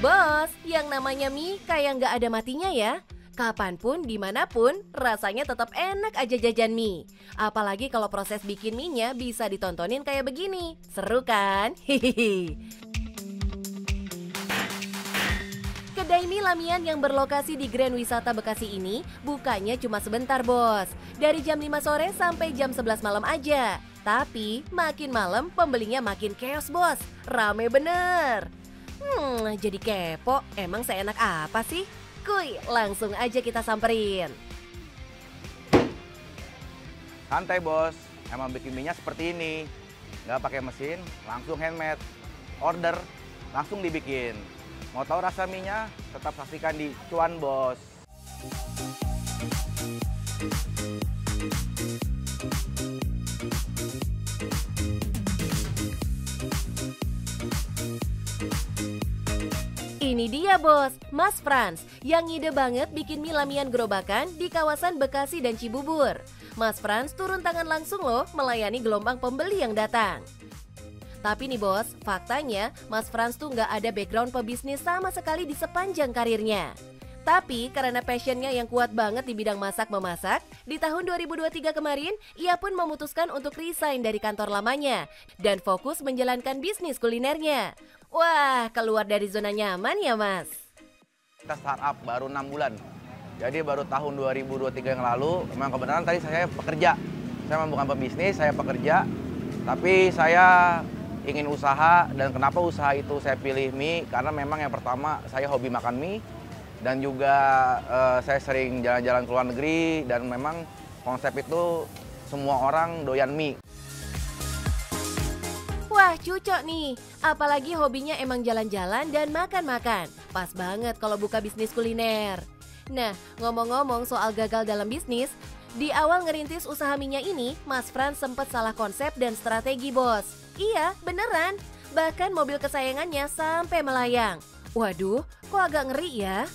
Bos, yang namanya mie kayak nggak ada matinya ya. Kapanpun, dimanapun, rasanya tetap enak aja jajan mie. Apalagi kalau proses bikin mie-nya bisa ditontonin kayak begini. Seru kan? Hihihi. Kedai mie Lamian yang berlokasi di Grand Wisata Bekasi ini bukanya cuma sebentar, Bos. Dari jam 5 sore sampai jam 11 malam aja. Tapi makin malam pembelinya makin chaos, Bos. Rame bener. Jadi kepo, emang seenak apa sih? Kuy, langsung aja kita samperin. Santai bos, emang bikin mie-nya seperti ini. Nggak pakai mesin, langsung handmade. Order, langsung dibikin. Mau tahu rasa mie-nya? Tetap saksikan di Cuan Bos. Ini dia bos, Mas Frans, yang ngide banget bikin mie Lamian gerobakan di kawasan Bekasi dan Cibubur. Mas Frans turun tangan langsung loh melayani gelombang pembeli yang datang. Tapi nih bos, faktanya Mas Frans tuh nggak ada background pebisnis sama sekali di sepanjang karirnya. Tapi karena passionnya yang kuat banget di bidang masak-memasak, di tahun 2023 kemarin, ia pun memutuskan untuk resign dari kantor lamanya dan fokus menjalankan bisnis kulinernya. Wah, keluar dari zona nyaman ya mas? Kita startup baru 6 bulan. Jadi baru tahun 2023 yang lalu, memang kebenaran tadi saya pekerja. Saya memang bukan pebisnis, saya pekerja. Tapi saya ingin usaha, dan kenapa usaha itu saya pilih mie? Karena memang yang pertama saya hobi makan mie. Dan juga saya sering jalan-jalan ke luar negeri, dan memang konsep itu semua orang doyan mie. Wah, cocok nih. Apalagi hobinya emang jalan-jalan dan makan-makan. Pas banget kalau buka bisnis kuliner. Nah, ngomong-ngomong soal gagal dalam bisnis, di awal ngerintis usaha mie-nya ini, Mas Frans sempat salah konsep dan strategi, bos. Iya, beneran. Bahkan mobil kesayangannya sampai melayang. Waduh, kok agak ngeri ya?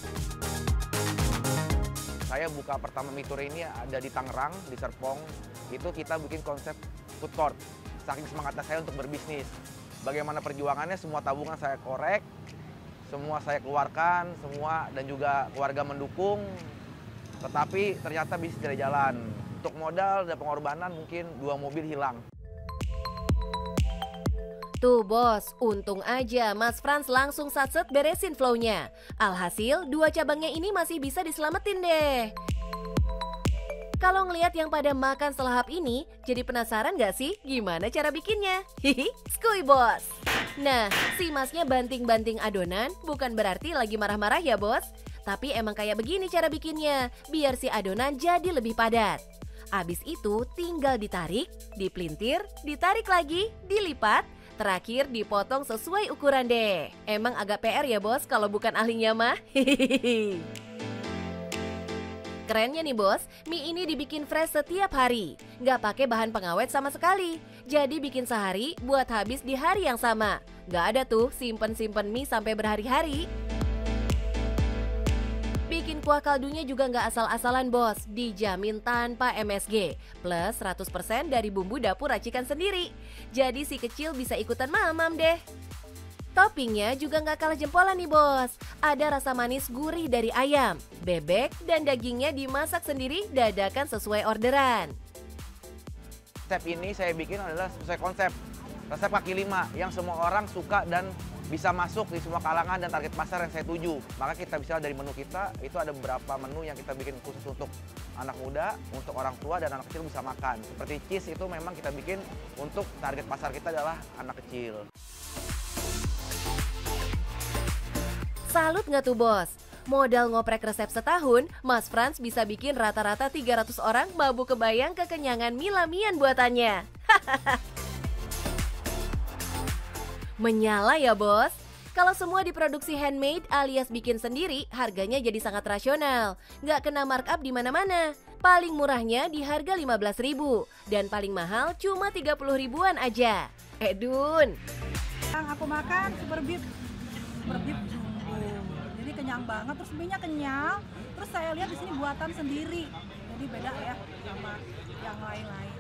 Saya buka pertama mie tour ini ada di Tangerang, di Serpong. Itu kita bikin konsep food court. Saking semangatnya saya untuk berbisnis. Bagaimana perjuangannya, semua tabungan saya korek, semua saya keluarkan, semua, dan juga keluarga mendukung. Tetapi ternyata bisnis tidak jalan. Untuk modal dan pengorbanan mungkin 2 mobil hilang. Tuh bos, untung aja Mas Frans langsung satset beresin flow-nya. Alhasil 2 cabangnya ini masih bisa diselamatin deh. Kalau ngelihat yang pada makan selahap ini, jadi penasaran gak sih gimana cara bikinnya? Hihi, skuy bos. Nah, si masnya banting-banting adonan bukan berarti lagi marah-marah ya bos. Tapi emang kayak begini cara bikinnya, biar si adonan jadi lebih padat. Abis itu tinggal ditarik, dipelintir, ditarik lagi, dilipat, terakhir dipotong sesuai ukuran deh. Emang agak PR ya bos kalau bukan ahlinya mah. Hihihi. Kerennya nih bos, mie ini dibikin fresh setiap hari. Nggak pakai bahan pengawet sama sekali. Jadi bikin sehari buat habis di hari yang sama. Nggak ada tuh simpen-simpen mie sampai berhari-hari. Bikin kuah kaldunya juga nggak asal-asalan bos. Dijamin tanpa MSG. Plus 100% dari bumbu dapur racikan sendiri. Jadi si kecil bisa ikutan mamam deh. Toppingnya juga nggak kalah jempolan nih bos. Ada rasa manis gurih dari ayam, bebek, dan dagingnya dimasak sendiri dadakan sesuai orderan. Resep ini saya bikin adalah sesuai konsep. Resep kaki 5 yang semua orang suka dan bisa masuk di semua kalangan dan target pasar yang saya tuju. Maka kita bisa dari menu kita, itu ada beberapa menu yang kita bikin khusus untuk anak muda, untuk orang tua, dan anak kecil bisa makan. Seperti cheese itu memang kita bikin untuk target pasar kita adalah anak kecil. Salut nggak tuh bos? Modal ngoprek resep setahun, Mas Frans bisa bikin rata-rata 300 orang mabuk kebayang kekenyangan mie Lamian buatannya. Menyala ya bos? Kalau semua diproduksi handmade alias bikin sendiri, harganya jadi sangat rasional. Nggak kena markup di mana-mana. Paling murahnya di harga 15.000 dan paling mahal cuma 30 ribuan aja. Dun. Yang aku makan super beef jumbo. Jadi kenyang banget, terus mie-nya kenyal. Terus saya lihat di sini buatan sendiri. Jadi beda ya sama yang lain-lain.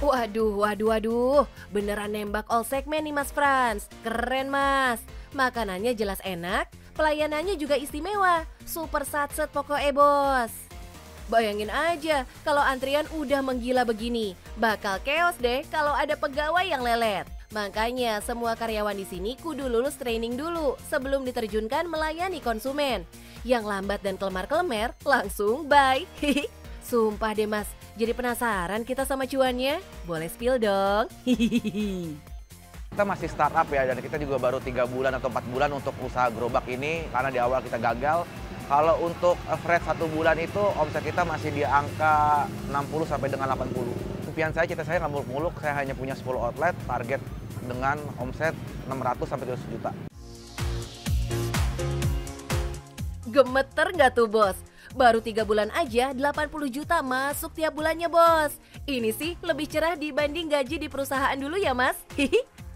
Waduh, waduh, waduh. Beneran nembak all segmen nih Mas Frans. Keren Mas. Makanannya jelas enak, pelayanannya juga istimewa. Super satset pokoknya bos. Bayangin aja kalau antrian udah menggila begini. Bakal chaos deh kalau ada pegawai yang lelet. Makanya semua karyawan di sini kudu lulus training dulu sebelum diterjunkan melayani konsumen. Yang lambat dan kelemar-kelemer langsung bye. Sumpah deh Mas, jadi penasaran kita sama cuannya? Boleh spill dong. Kita masih startup ya, dan kita juga baru 3 bulan atau 4 bulan untuk usaha gerobak ini karena di awal kita gagal. Kalau untuk average 1 bulan itu omset kita masih di angka 60 sampai dengan 80. Impian saya, cita saya nggak muluk-muluk, saya hanya punya 10 outlet, target dengan omset 600 sampai 200 juta. Gemeter nggak tuh bos? Baru 3 bulan aja 80 juta masuk tiap bulannya bos. Ini sih lebih cerah dibanding gaji di perusahaan dulu ya mas.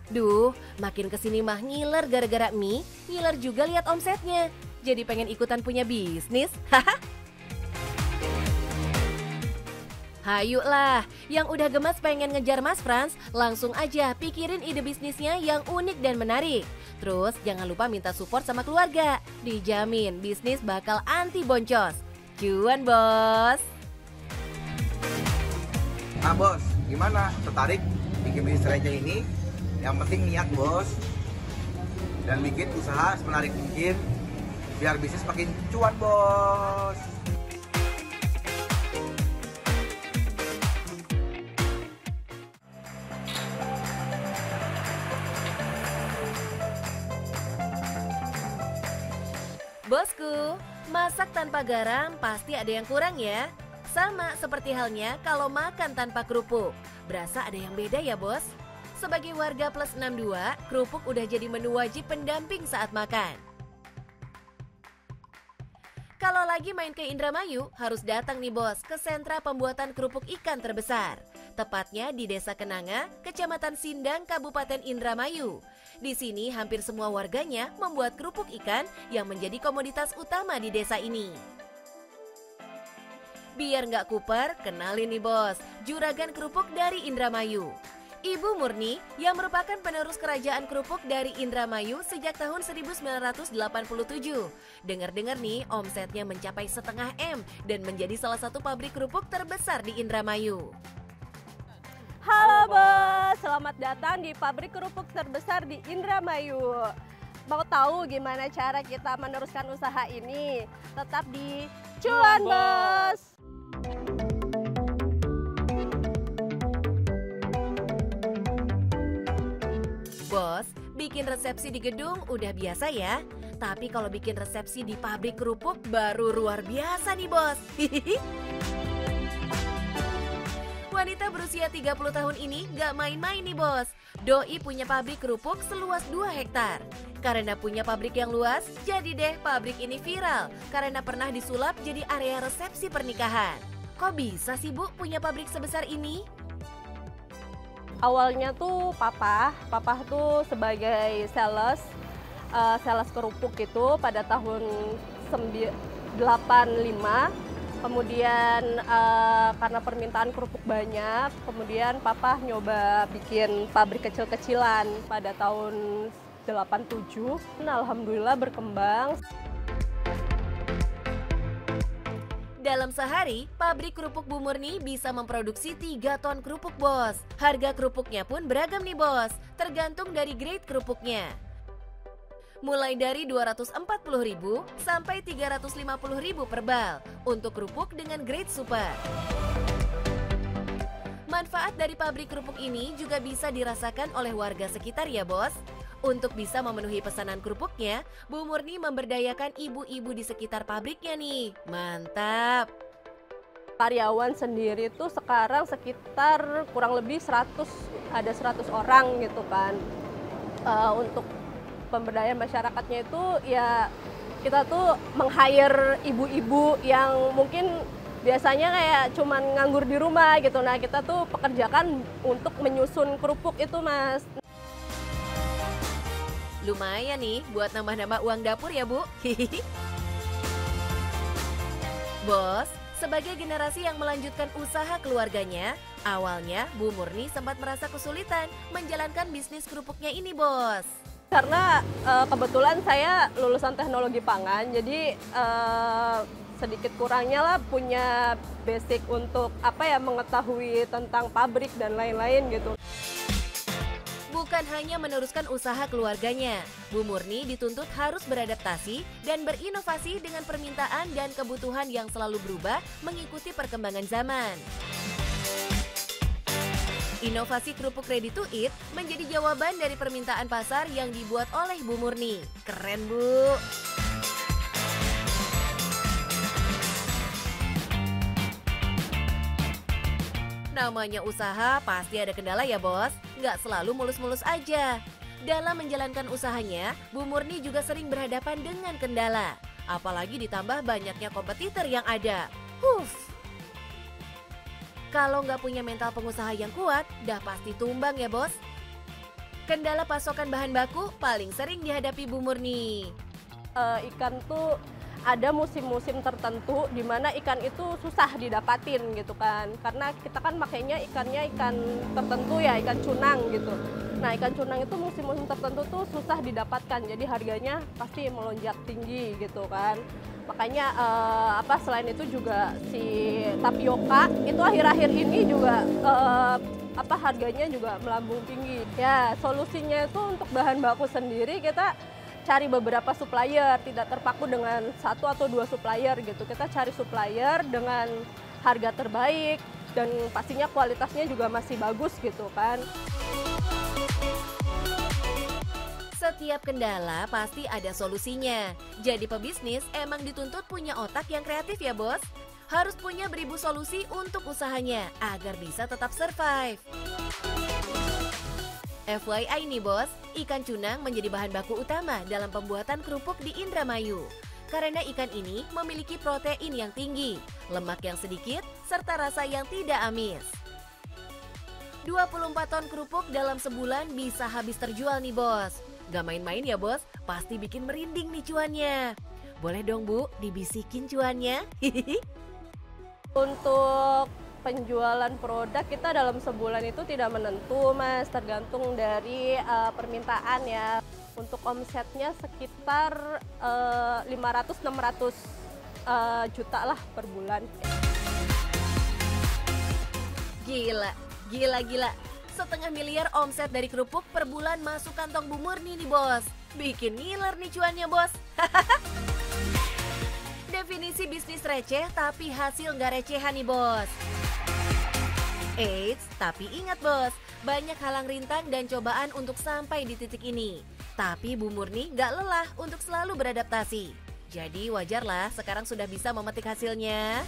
Duh, makin kesini mah ngiler gara-gara mie, ngiler juga lihat omsetnya. Jadi pengen ikutan punya bisnis. Hayu lah, yang udah gemas pengen ngejar Mas Frans, langsung aja pikirin ide bisnisnya yang unik dan menarik. Terus jangan lupa minta support sama keluarga. Dijamin bisnis bakal anti boncos. Cuan bos. Nah bos, gimana? Tertarik bikin bisnis receh ini? Yang penting niat bos. Dan bikin usaha semenarik mungkin biar bisnis makin cuan bos. Bosku, masak tanpa garam pasti ada yang kurang ya. Sama seperti halnya kalau makan tanpa kerupuk. Berasa ada yang beda ya bos? Sebagai warga plus 62, kerupuk udah jadi menu wajib pendamping saat makan. Kalau lagi main ke Indramayu, harus datang nih bos ke sentra pembuatan kerupuk ikan terbesar. Tepatnya di Desa Kenanga, Kecamatan Sindang, Kabupaten Indramayu. Di sini hampir semua warganya membuat kerupuk ikan yang menjadi komoditas utama di desa ini. Biar nggak kuper, kenalin nih bos, juragan kerupuk dari Indramayu. Ibu Murni yang merupakan penerus kerajaan kerupuk dari Indramayu sejak tahun 1987. Dengar-dengar nih, omsetnya mencapai 0,5 M dan menjadi salah satu pabrik kerupuk terbesar di Indramayu. Halo bos, selamat datang di pabrik kerupuk terbesar di Indramayu. Mau tahu gimana cara kita meneruskan usaha ini? Tetap di Cuan Bos. Bos, bikin resepsi di gedung udah biasa ya. Tapi kalau bikin resepsi di pabrik kerupuk baru luar biasa nih bos. Wanita berusia 30 tahun ini gak main-main nih bos. Doi punya pabrik kerupuk seluas 2 hektar. Karena punya pabrik yang luas, jadi deh pabrik ini viral. Karena pernah disulap jadi area resepsi pernikahan. Kok bisa sih bu punya pabrik sebesar ini? Awalnya tuh papa tuh sebagai sales kerupuk itu pada tahun 85. Kemudian karena permintaan kerupuk banyak, kemudian papa nyoba bikin pabrik kecil-kecilan pada tahun 87. Alhamdulillah berkembang. Dalam sehari, pabrik kerupuk Bu Murni bisa memproduksi 3 ton kerupuk bos. Harga kerupuknya pun beragam nih bos, tergantung dari grade kerupuknya. Mulai dari 240.000 sampai 350.000 per bal untuk kerupuk dengan grade super. Manfaat dari pabrik kerupuk ini juga bisa dirasakan oleh warga sekitar ya bos. Untuk bisa memenuhi pesanan kerupuknya, Bu Murni memberdayakan ibu-ibu di sekitar pabriknya nih. Mantap! Karyawan sendiri tuh sekarang sekitar kurang lebih 100 orang gitu kan. Untuk pemberdayaan masyarakatnya itu ya kita tuh meng-hire ibu-ibu yang mungkin biasanya kayak cuman nganggur di rumah gitu. Nah kita tuh pekerjakan untuk menyusun kerupuk itu mas. Lumayan nih buat nambah-nambah uang dapur ya bu. Bos, sebagai generasi yang melanjutkan usaha keluarganya, Awalnya, Bu Murni sempat merasa kesulitan menjalankan bisnis kerupuknya ini, Bos. Karena kebetulan saya lulusan teknologi pangan, jadi sedikit kurangnya lah punya basic untuk mengetahui tentang pabrik dan lain-lain gitu. Bukan hanya meneruskan usaha keluarganya, Bu Murni dituntut harus beradaptasi dan berinovasi dengan permintaan dan kebutuhan yang selalu berubah mengikuti perkembangan zaman. Inovasi kerupuk ready to eat menjadi jawaban dari permintaan pasar yang dibuat oleh Bu Murni. Keren, Bu! Namanya usaha pasti ada kendala ya, Bos. Nggak selalu mulus-mulus aja. Dalam menjalankan usahanya, Bu Murni juga sering berhadapan dengan kendala. Apalagi ditambah banyaknya kompetitor yang ada. Kalau nggak punya mental pengusaha yang kuat, dah pasti tumbang ya, Bos. Kendala pasokan bahan baku paling sering dihadapi Bu Murni. Ikan tuh ada musim-musim tertentu di mana ikan itu susah didapatin gitu kan. Karena kita kan makainya ikannya ikan tertentu ya, ikan cunang gitu. Nah, ikan cunang itu musim-musim tertentu tuh susah didapatkan, jadi harganya pasti melonjak tinggi gitu kan. Makanya selain itu juga si tapioka itu akhir-akhir ini juga harganya juga melambung tinggi. Ya, solusinya itu untuk bahan baku sendiri kita cari beberapa supplier, tidak terpaku dengan 1 atau 2 supplier gitu. Kita cari supplier dengan harga terbaik dan pastinya kualitasnya juga masih bagus gitu kan. Setiap kendala pasti ada solusinya. Jadi pebisnis emang dituntut punya otak yang kreatif ya, Bos. Harus punya beribu solusi untuk usahanya agar bisa tetap survive. FYI nih, Bos, ikan cunang menjadi bahan baku utama dalam pembuatan kerupuk di Indramayu. Karena ikan ini memiliki protein yang tinggi, lemak yang sedikit, serta rasa yang tidak amis. 24 ton kerupuk dalam sebulan bisa habis terjual nih, Bos. Gak main-main ya, Bos, pasti bikin merinding nih cuannya. Boleh dong, Bu, dibisikin cuannya? Untuk penjualan produk kita dalam sebulan itu tidak menentu, Mas, tergantung dari permintaan ya. Untuk omsetnya sekitar 500-600 juta lah per bulan. Gila. 1,5 miliar omset dari kerupuk per bulan masuk kantong Bu Murni nih, Bos. Bikin ngiler nih cuannya, Bos. Definisi bisnis receh tapi hasil nggak recehan nih, Bos. Eits, tapi ingat, Bos, banyak halang rintang dan cobaan untuk sampai di titik ini. Tapi Bu Murni nggak lelah untuk selalu beradaptasi. Jadi wajarlah sekarang sudah bisa memetik hasilnya.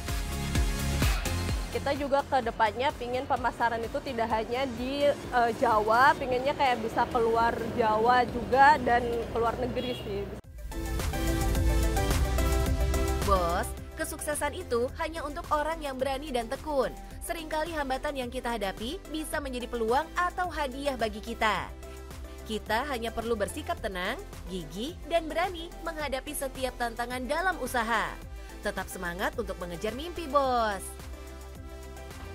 Kita juga ke depannya pingin pemasaran itu tidak hanya di Jawa, pinginnya kayak bisa keluar Jawa juga dan keluar negeri sih. Bos, kesuksesan itu hanya untuk orang yang berani dan tekun. Seringkali hambatan yang kita hadapi bisa menjadi peluang atau hadiah bagi kita. Kita hanya perlu bersikap tenang, gigih, dan berani menghadapi setiap tantangan dalam usaha. Tetap semangat untuk mengejar mimpi, Bos.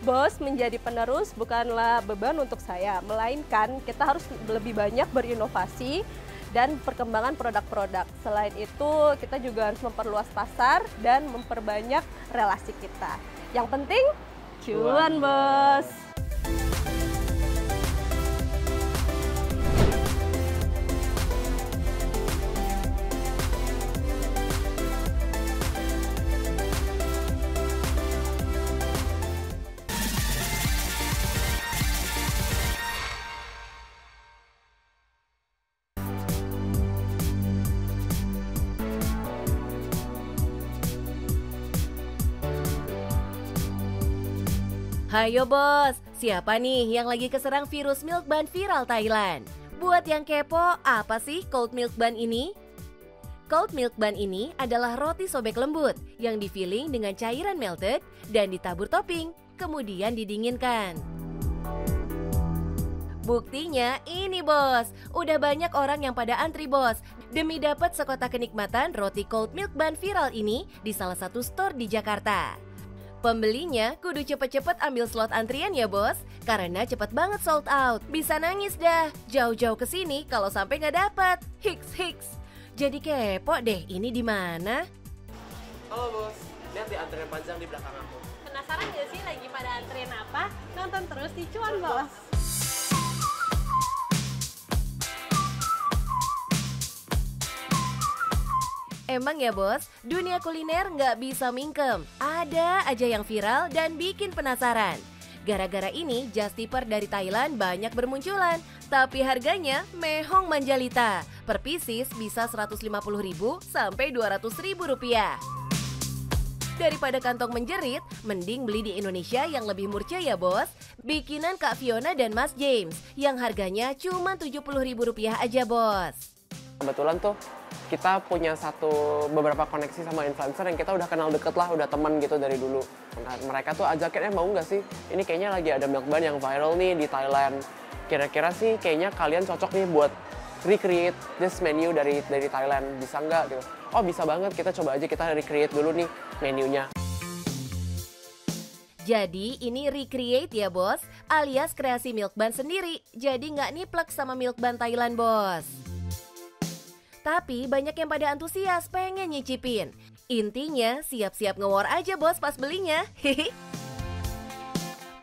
Bos, menjadi penerus bukanlah beban untuk saya, melainkan kita harus lebih banyak berinovasi dan perkembangan produk-produk. Selain itu, kita juga harus memperluas pasar dan memperbanyak relasi kita. Yang penting, cuan, Bos! Hayo, Bos, siapa nih yang lagi keserang virus milk bun viral Thailand? Buat yang kepo, apa sih cold milk bun ini? Cold milk bun ini adalah roti sobek lembut yang di-filling dengan cairan melted dan ditabur topping, kemudian didinginkan. Buktinya ini, Bos, udah banyak orang yang pada antri, Bos, demi dapat sekotak kenikmatan roti cold milk bun viral ini di salah satu store di Jakarta. Pembelinya kudu cepet-cepet ambil slot antrian ya bos, karena cepet banget sold out. Bisa nangis dah, jauh-jauh ke sini kalau sampai nggak dapet. Hiks. Jadi kepo deh, ini di mana? Halo bos, lihat di antrian panjang di belakang aku. Penasaran nggak sih lagi pada antrian apa? Nonton terus di Cuan Bos. Emang ya bos, dunia kuliner nggak bisa mingkem. Ada aja yang viral dan bikin penasaran. Gara-gara ini, just tipper dari Thailand banyak bermunculan. Tapi harganya mehong manjalita. Per pieces bisa 150.000 sampai 200.000 rupiah. Daripada kantong menjerit, mending beli di Indonesia yang lebih murca ya bos. Bikinan Kak Fiona dan Mas James yang harganya cuma 70.000 rupiah aja bos. Kebetulan tuh kita punya beberapa koneksi sama influencer yang kita udah kenal deket lah, udah teman gitu dari dulu. Nah, mereka tuh ajakin, mau nggak sih? Ini kayaknya lagi ada milk bun yang viral nih di Thailand. Kira-kira sih kayaknya kalian cocok nih buat recreate this menu dari Thailand. Bisa nggak gitu? Oh bisa banget, kita coba aja kita recreate dulu nih menunya. Jadi ini recreate ya bos, alias kreasi milk bun sendiri. Jadi nggak niplek sama milk bun Thailand bos. Tapi banyak yang pada antusias pengen nyicipin. Intinya siap-siap nge-war aja bos pas belinya.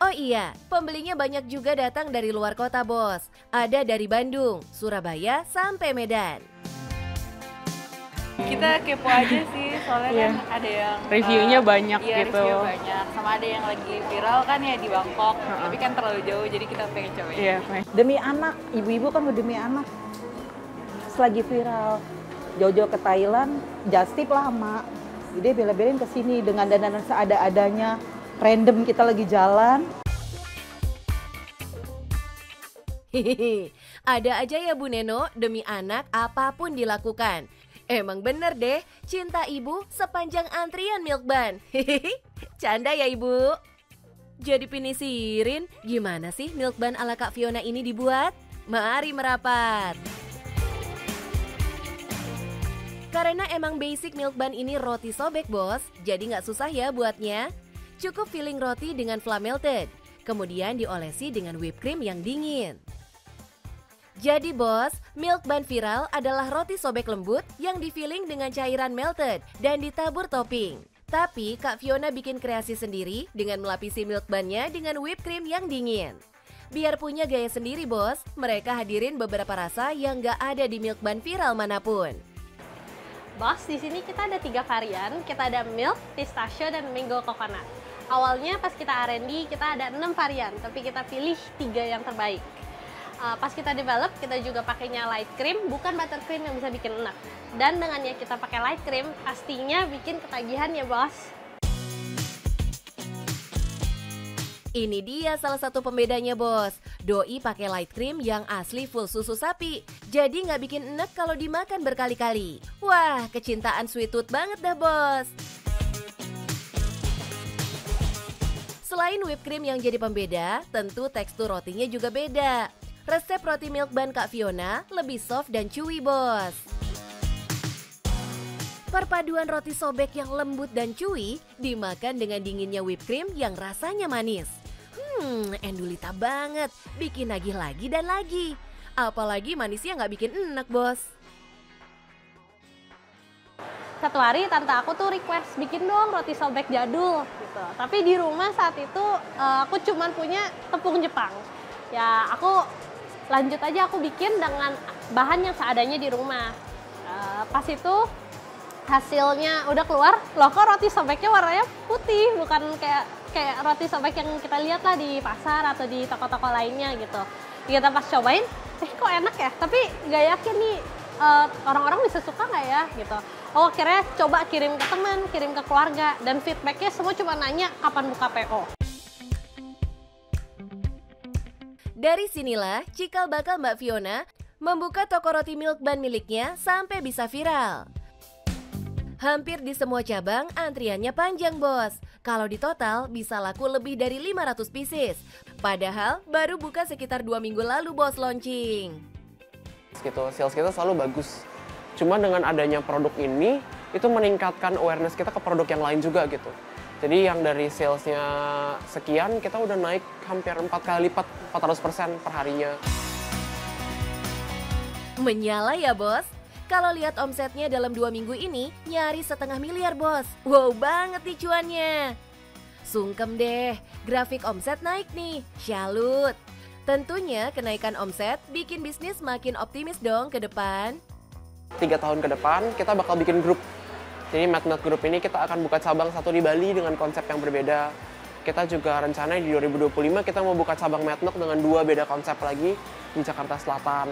Oh iya, pembelinya banyak juga datang dari luar kota bos. Ada dari Bandung, Surabaya, sampai Medan. Kita kepo aja sih, soalnya kan ada yang reviewnya banyak iya, gitu. Review banyak, sama ada yang lagi viral kan ya di Bangkok, tapi kan terlalu jauh jadi kita pengen cobain. Iya, Demi anak, ibu-ibu kan demi anak. Selagi viral, jauh-jauh ke Thailand, just tip lama. Jadi bela-belain ke sini dengan dana seada-adanya, random kita lagi jalan. Hehehe, ada aja ya Bu Neno, demi anak apapun dilakukan. Emang bener deh, cinta ibu sepanjang antrian milk bun. Hehehe, canda ya ibu. Jadi pinisirin, gimana sih milk bun ala Kak Fiona ini dibuat? Mari merapat. Karena emang basic milk bun ini roti sobek bos, jadi nggak susah ya buatnya. Cukup filling roti dengan flan melted, kemudian diolesi dengan whipped cream yang dingin. Jadi bos, milk bun viral adalah roti sobek lembut yang di-filling dengan cairan melted dan ditabur topping. Tapi Kak Fiona bikin kreasi sendiri dengan melapisi milk bunnya dengan whipped cream yang dingin. Biar punya gaya sendiri bos, mereka hadirin beberapa rasa yang nggak ada di milk bun viral manapun. Bos, di sini kita ada 3 varian. Kita ada milk, pistachio, dan mango coconut. Awalnya pas kita R&D kita ada 6 varian, tapi kita pilih 3 yang terbaik. Pas kita develop, kita juga pakainya light cream, bukan buttercream yang bisa bikin enak. Dan dengannya kita pakai light cream, pastinya bikin ketagihan ya bos. Ini dia salah satu pembedanya bos. Doi pakai light cream yang asli full susu sapi. Jadi nggak bikin enek kalau dimakan berkali-kali. Wah, kecintaan sweet tooth banget dah bos. Selain whipped cream yang jadi pembeda, tentu tekstur rotinya juga beda. Resep roti milk bun Kak Fiona lebih soft dan chewy bos. Perpaduan roti sobek yang lembut dan chewy dimakan dengan dinginnya whipped cream yang rasanya manis. Endulita banget, bikin nagih lagi dan lagi. Apalagi manisnya nggak bikin enak bos. Satu hari tante aku tuh request bikin dong roti sobek jadul gitu. Tapi di rumah saat itu aku cuman punya tepung Jepang. Ya aku lanjut aja aku bikin dengan bahan yang seadanya di rumah. Pas itu hasilnya udah keluar, loh kok roti sobeknya warnanya putih, bukan kayak roti sobek yang kita lihat lah di pasar atau di toko-toko lainnya gitu. Kita pas cobain, kok enak ya, tapi nggak yakin nih orang-orang bisa suka nggak ya gitu. Oh akhirnya coba kirim ke teman, kirim ke keluarga, dan feedbacknya semua cuma nanya kapan buka PO. Dari sinilah cikal bakal Mbak Fiona membuka toko roti milk bun miliknya sampai bisa viral. Hampir di semua cabang antriannya panjang bos. Kalau di total bisa laku lebih dari 500 pieces. Padahal baru buka sekitar 2 minggu lalu bos launching. Gitu, sales kita selalu bagus. Cuma dengan adanya produk ini, itu meningkatkan awareness kita ke produk yang lain juga gitu. Jadi yang dari salesnya sekian, kita udah naik hampir 4 kali lipat, 400% per harinya. Menyala ya bos? Kalau lihat omsetnya dalam 2 minggu ini, nyaris 500 miliar bos. Wow banget nih cuannya. Sungkem deh, grafik omset naik nih, syalut. Tentunya kenaikan omset bikin bisnis makin optimis dong ke depan. 3 tahun ke depan, kita bakal bikin grup. Jadi MadNut Group ini kita akan buka cabang satu di Bali dengan konsep yang berbeda. Kita juga rencana di 2025 kita mau buka cabang MadNut dengan 2 beda konsep lagi di Jakarta Selatan.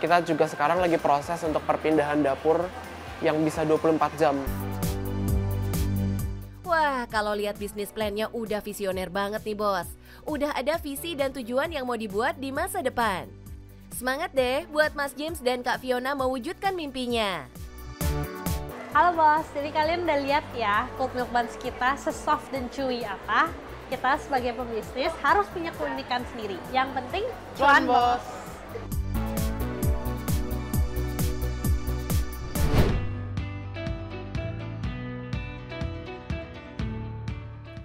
Kita juga sekarang lagi proses untuk perpindahan dapur yang bisa 24 jam. Wah, kalau lihat bisnis plan-nya udah visioner banget nih bos. Udah ada visi dan tujuan yang mau dibuat di masa depan. Semangat deh buat Mas James dan Kak Fiona mewujudkan mimpinya. Halo bos, jadi kalian udah lihat ya cold milk buns kita sesoft dan chewy apa? Kita sebagai pembisnis harus punya keunikan sendiri. Yang penting cuan bos.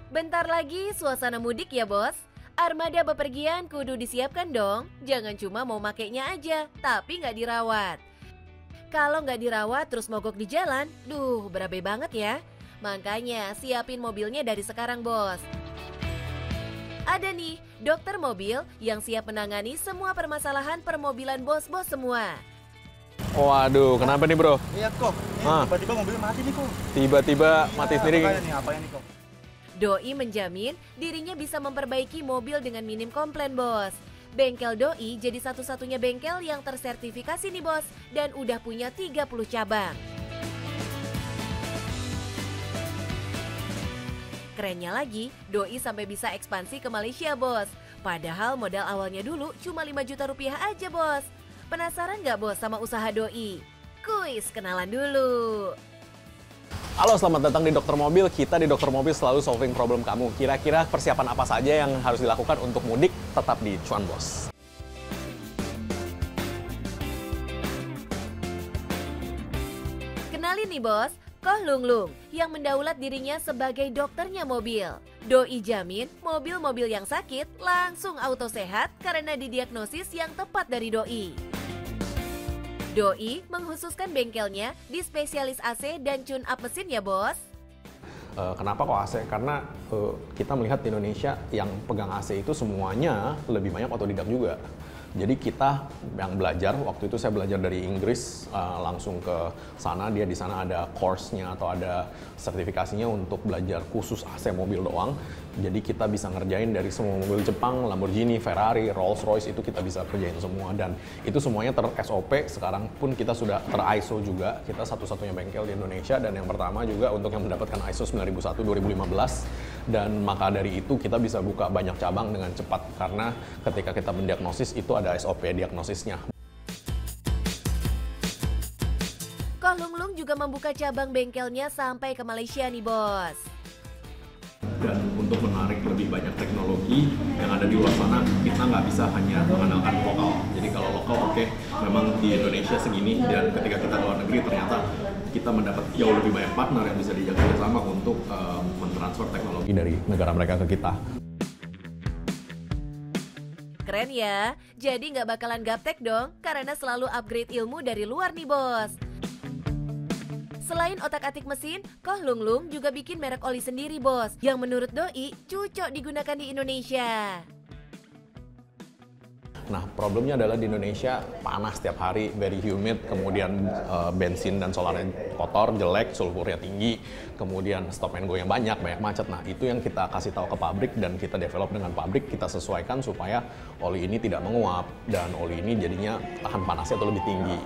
Bentar lagi suasana mudik ya bos. Armada bepergian kudu disiapkan dong. Jangan cuma mau makainya aja, tapi nggak dirawat. Kalau nggak dirawat terus mogok di jalan, duh berabe banget ya. Makanya siapin mobilnya dari sekarang bos. Ada nih, dokter mobil yang siap menangani semua permasalahan permobilan bos-bos semua. Waduh, kenapa nih bro? Iya kok, tiba-tiba mobil mati nih kok. Tiba-tiba mati sendiri. Apa ini kok? Doi menjamin dirinya bisa memperbaiki mobil dengan minim komplain bos. Bengkel Doi jadi satu-satunya bengkel yang tersertifikasi nih bos dan udah punya 30 cabang. Kerennya lagi, Doi sampai bisa ekspansi ke Malaysia bos. Padahal modal awalnya dulu cuma 5 juta rupiah aja bos. Penasaran nggak bos sama usaha Doi? Kuis kenalan dulu. Halo, selamat datang di Dokter Mobil. Kita di Dokter Mobil selalu solving problem kamu. Kira-kira persiapan apa saja yang harus dilakukan untuk mudik? Tetap di Cuan Bos. Kenalin nih bos, Koh Lung Lung yang mendaulat dirinya sebagai dokternya mobil. Doi jamin mobil-mobil yang sakit langsung auto sehat karena didiagnosis yang tepat dari Doi. Doi menghususkan bengkelnya di spesialis AC dan tune-up mesin ya bos. Kenapa kok AC? Karena kita melihat di Indonesia yang pegang AC itu semuanya lebih banyak otodidak juga. Jadi kita yang belajar, waktu itu saya belajar dari Inggris, langsung ke sana, dia di sana ada course-nya atau ada sertifikasinya untuk belajar khusus AC mobil doang. Jadi kita bisa ngerjain dari semua mobil Jepang, Lamborghini, Ferrari, Rolls-Royce, itu kita bisa kerjain semua. Dan itu semuanya ter-SOP, sekarang pun kita sudah ter-ISO juga. Kita satu-satunya bengkel di Indonesia dan yang pertama juga untuk yang mendapatkan ISO 9001-2015. Dan maka dari itu kita bisa buka banyak cabang dengan cepat karena ketika kita mendiagnosis itu ada SOP diagnosisnya. Koh Lung Lung juga membuka cabang bengkelnya sampai ke Malaysia nih bos. Dan untuk menarik lebih banyak teknologi yang ada di luar sana, kita nggak bisa hanya mengandalkan lokal. Jadi kalau lokal oke, memang di Indonesia segini, dan ketika kita ke luar negeri ternyata kita mendapat jauh lebih banyak partner yang bisa diajak sama untuk mentransfer teknologi dari negara mereka ke kita. Keren ya, jadi nggak bakalan gaptek dong karena selalu upgrade ilmu dari luar nih bos. Selain otak-atik mesin, Koh Lung Lung juga bikin merek oli sendiri bos, yang menurut Doi cocok digunakan di Indonesia. Nah, problemnya adalah di Indonesia panas setiap hari, very humid, kemudian bensin dan solarnya kotor, jelek, sulfurnya tinggi, kemudian stop and go yang banyak macet. Nah, itu yang kita kasih tahu ke pabrik dan kita develop dengan pabrik, kita sesuaikan supaya oli ini tidak menguap dan oli ini jadinya tahan panasnya itu lebih tinggi.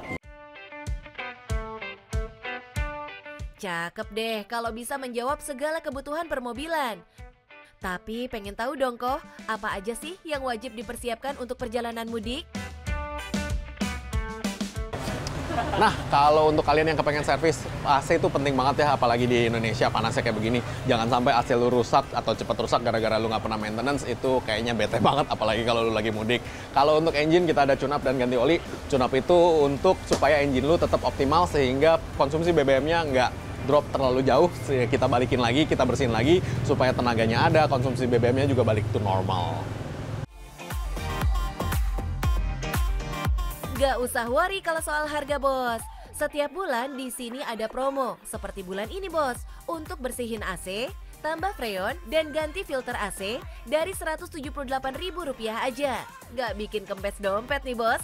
Cakep deh kalau bisa menjawab segala kebutuhan permobilan. Tapi pengen tahu dong Koh, apa aja sih yang wajib dipersiapkan untuk perjalanan mudik? Nah, kalau untuk kalian yang kepengen servis, AC itu penting banget ya, apalagi di Indonesia panasnya kayak begini. Jangan sampai AC lu rusak atau cepat rusak gara-gara lu nggak pernah maintenance, itu kayaknya bete banget, apalagi kalau lu lagi mudik. Kalau untuk engine kita ada tune-up dan ganti oli. Tune-up itu untuk supaya engine lu tetap optimal sehingga konsumsi BBM-nya nggak drop terlalu jauh, kita balikin lagi, kita bersihin lagi supaya tenaganya ada, konsumsi BBM-nya juga balik to normal. Gak usah worry kalau soal harga, Bos. Setiap bulan di sini ada promo, seperti bulan ini, Bos. Untuk bersihin AC, tambah freon, dan ganti filter AC dari Rp178.000 aja. Gak bikin kempes dompet nih, Bos.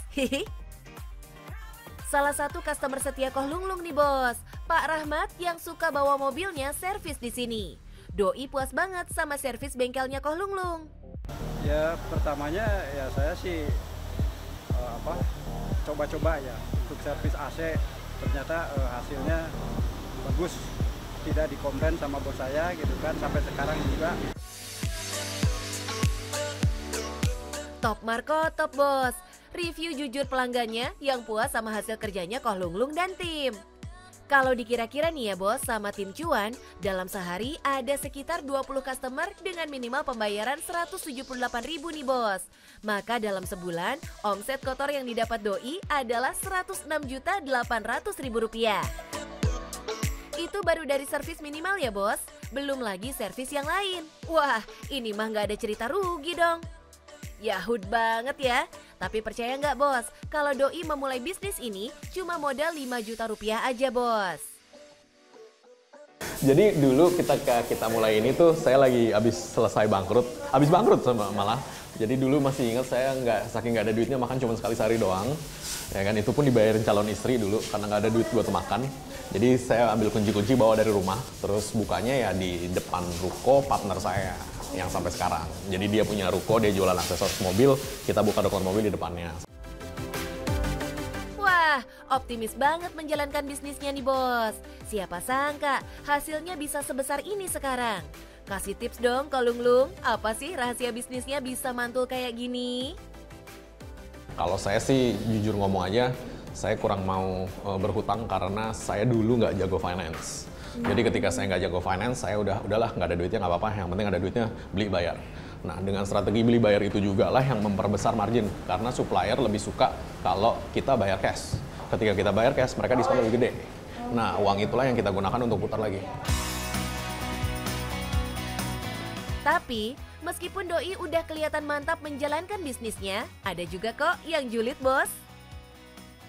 Salah satu customer setia Kohlunglung nih, Bos. Pak Rahmat yang suka bawa mobilnya servis di sini. Doi puas banget sama servis bengkelnya Kohlunglung. Ya, pertamanya ya saya sih coba-coba ya untuk servis AC, ternyata hasilnya bagus, tidak dikomplain sama bos saya gitu kan, sampai sekarang juga. Top Marco, top Bos. Review jujur pelanggannya yang puas sama hasil kerjanya Kohlunglung dan tim. Kalau dikira-kira nih ya, Bos, sama tim cuan, dalam sehari ada sekitar 20 customer dengan minimal pembayaran Rp178.000 nih, Bos. Maka dalam sebulan, omset kotor yang didapat doi adalah Rp106.800.000. Itu baru dari servis minimal ya, Bos. Belum lagi servis yang lain. Wah, ini mah nggak ada cerita rugi dong. Yahud banget ya. Tapi percaya nggak, Bos, kalau doi memulai bisnis ini cuma modal Rp5 juta aja, Bos. Jadi dulu kita mulai ini tuh saya lagi habis bangkrut sama malah. Jadi dulu masih ingat saya saking nggak ada duitnya, makan cuma sekali sehari doang. Ya kan, itu pun dibayarin calon istri dulu karena nggak ada duit buat makan. Jadi saya ambil kunci-kunci bawa dari rumah, terus bukanya ya di depan ruko partner saya yang sampai sekarang. Jadi dia punya ruko, dia jualan aksesoris mobil, kita buka toko mobil di depannya. Wah, optimis banget menjalankan bisnisnya nih, Bos. Siapa sangka hasilnya bisa sebesar ini sekarang. Kasih tips dong, Kohlunglung, apa sih rahasia bisnisnya bisa mantul kayak gini? Kalau saya sih jujur ngomong aja, saya kurang mau berhutang karena saya dulu nggak jago finance. Jadi ketika saya nggak jago finance, saya udahlah nggak ada duitnya nggak apa-apa, yang penting ada duitnya beli bayar. Nah, dengan strategi beli bayar itu juga lah yang memperbesar margin, karena supplier lebih suka kalau kita bayar cash. Ketika kita bayar cash, mereka diskon lebih gede. Nah, uang itulah yang kita gunakan untuk putar lagi. Tapi, meskipun doi udah kelihatan mantap menjalankan bisnisnya, ada juga kok yang julid, Bos.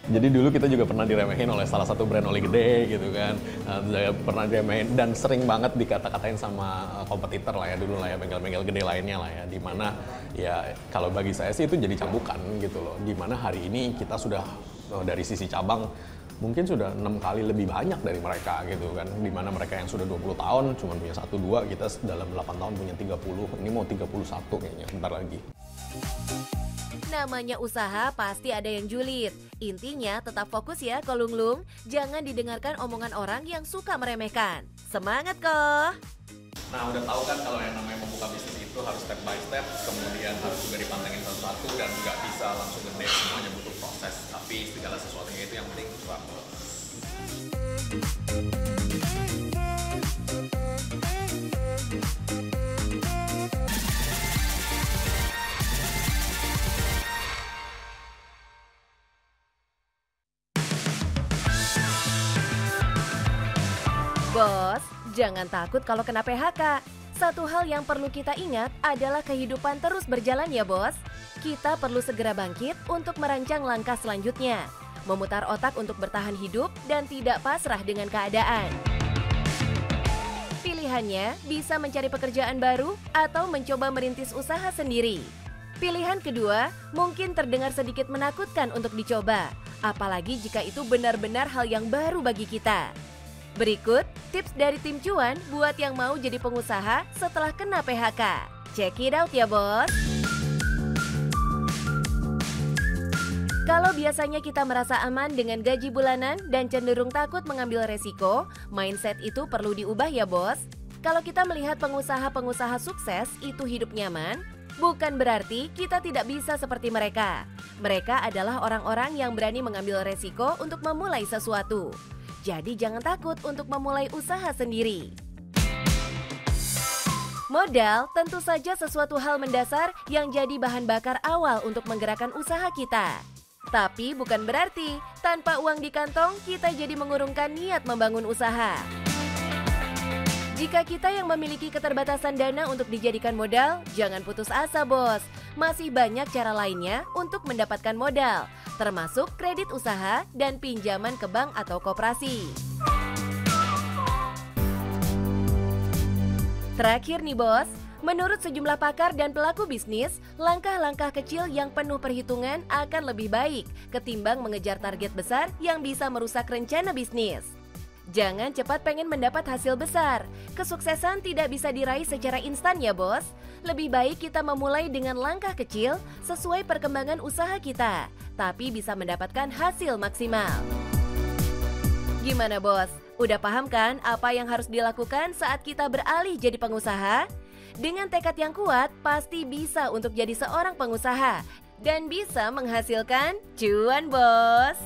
Jadi dulu kita juga pernah diremehin oleh salah satu brand oli gede gitu kan. Pernah diremehin dan sering banget dikata-katain sama kompetitor lah ya dulu lah ya, bengkel-bengkel gede lainnya lah ya. Dimana ya kalau bagi saya sih itu jadi cambukan gitu loh. Dimana hari ini kita sudah dari sisi cabang mungkin sudah 6 kali lebih banyak dari mereka gitu kan. Dimana mereka yang sudah 20 tahun cuma punya 1-2, kita dalam 8 tahun punya 30. Ini mau 31 kayaknya bentar lagi. Namanya usaha pasti ada yang julid. Intinya tetap fokus ya, Kohlunglung. Jangan didengarkan omongan orang yang suka meremehkan. Semangat kok! Nah, udah tahu kan kalau yang namanya membuka bisnis itu harus step by step, kemudian harus juga dipantengin satu-satu dan nggak bisa langsung gede, semuanya butuh proses. Tapi segala sesuatunya itu yang penting struggle. Bos, jangan takut kalau kena PHK. Satu hal yang perlu kita ingat adalah kehidupan terus berjalan ya, Bos. Kita perlu segera bangkit untuk merancang langkah selanjutnya. Memutar otak untuk bertahan hidup dan tidak pasrah dengan keadaan. Pilihannya bisa mencari pekerjaan baru atau mencoba merintis usaha sendiri. Pilihan kedua mungkin terdengar sedikit menakutkan untuk dicoba, apalagi jika itu benar-benar hal yang baru bagi kita. Berikut tips dari tim cuan buat yang mau jadi pengusaha setelah kena PHK. Check it out ya, Bos. Kalau biasanya kita merasa aman dengan gaji bulanan dan cenderung takut mengambil resiko, mindset itu perlu diubah ya, Bos. Kalau kita melihat pengusaha-pengusaha sukses itu hidup nyaman, bukan berarti kita tidak bisa seperti mereka. Mereka adalah orang-orang yang berani mengambil resiko untuk memulai sesuatu. Jadi jangan takut untuk memulai usaha sendiri. Modal tentu saja sesuatu hal mendasar yang jadi bahan bakar awal untuk menggerakkan usaha kita. Tapi bukan berarti tanpa uang di kantong kita jadi mengurungkan niat membangun usaha. Jika kita yang memiliki keterbatasan dana untuk dijadikan modal, jangan putus asa, bos. Masih banyak cara lainnya untuk mendapatkan modal, termasuk kredit usaha dan pinjaman ke bank atau koperasi. Terakhir nih, bos. Menurut sejumlah pakar dan pelaku bisnis, langkah-langkah kecil yang penuh perhitungan akan lebih baik ketimbang mengejar target besar yang bisa merusak rencana bisnis. Jangan cepat pengen mendapat hasil besar. Kesuksesan tidak bisa diraih secara instan ya, bos. Lebih baik kita memulai dengan langkah kecil sesuai perkembangan usaha kita, tapi bisa mendapatkan hasil maksimal. Gimana, bos? Udah paham kan apa yang harus dilakukan saat kita beralih jadi pengusaha? Dengan tekad yang kuat, pasti bisa untuk jadi seorang pengusaha dan bisa menghasilkan cuan, bos.